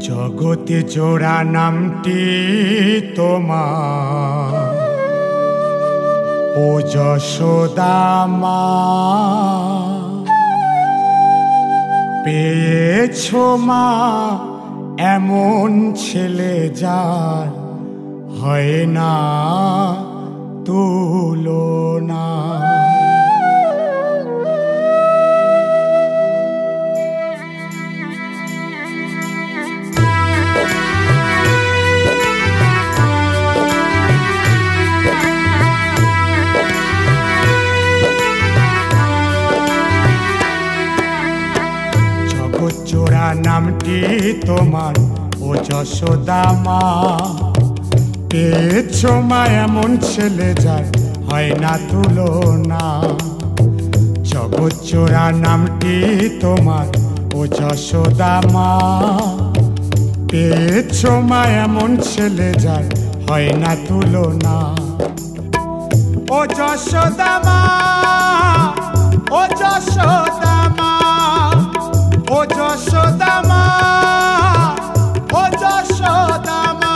জগতে জোড়া নামটি তোমার, ও যশোদা মা। পেয়েছো মা এমন ছেলে যার হয় না তুলনা। জোড়া নামটি তোমার, ও যশোদা মা। পেয়েছো মা এমন ছেলে যার হয় না তুলনা। জগৎ জোড়া নামটি তোমার, ও যশোদা মা। পেয়েছো মা এমন ছেলে যার হয় না তুলনা। ও যশোদা মা, ও যশোদা মা, ও যশোদা মা, ও যশোদা মা।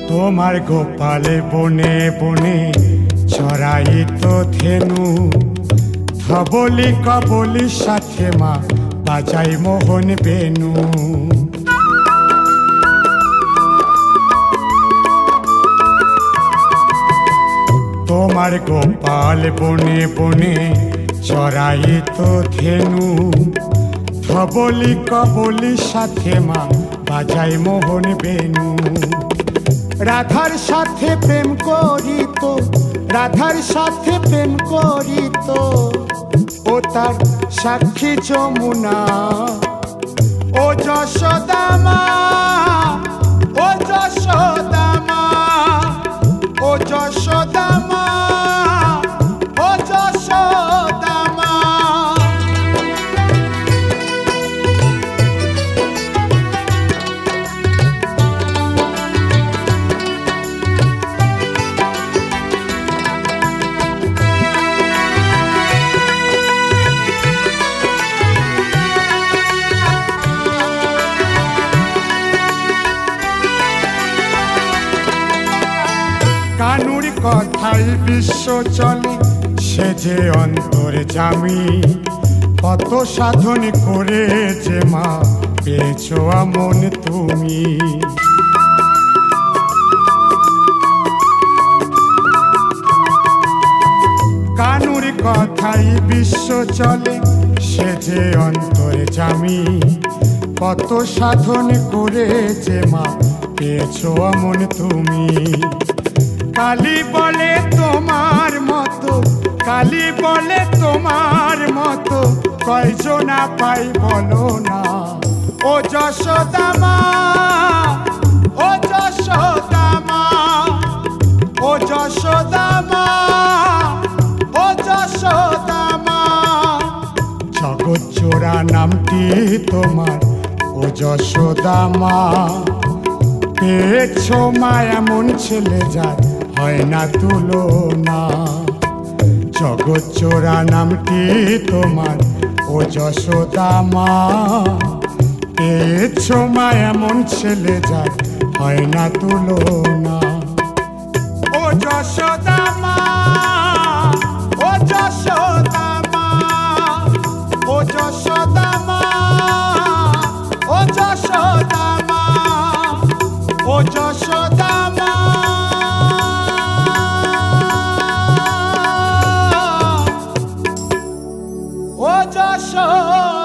তোমার গোপালে বনে বনে চড়াইত ধেনু। ধবলি কবলির সাথে মা বাজাই মোহন বেনু। তোমার গোপাল বনে বনে চড়াইত ধেনু। ধবলি কবলির সাথে মা বাজাই মোহন বেনু। রাধার সাথে প্রেম করিত, রাধার সাথে প্রেম করিত, ও তার সাক্ষী যমুনা। ও যশোদা মা, ও যশোদা মা, ও যশোদা মা, ও যশোদা মা। কানুর কথাই বিশ্ব চলে, সে যে অন্তর্যামী। কত সাধন করে যে মা পেয়েছো আমন তুমি। কানুর কথাই বিশ্ব চলে, সে যে অন্তর্যামী। কত সাধন করে যে মা পেয়েছো আমন তুমি। কালী বলে তোমার মতো, কালী বলে তোমার মতো, কয়জনা পাই বলো না। ও যশোদা মা, ও যশোদা মা, ও যশোদা মা, ও যশোদা মা। জগৎ জোড়া নামটি তোমার, ও যশোদা মা। পেয়েছো মা এমন ছেলে যার হয় না তুলনা। জগৎ জোড়া নামটি তোমার, ও যশোদা মা। পেয়েছো মা এমন ছেলে যার হয় না তুলনা। ও যশোদা মা, ও যশোদা মা, ও যশোদা মা, ও যশোদা মা, ও যশোদা মা। ও যশোদা।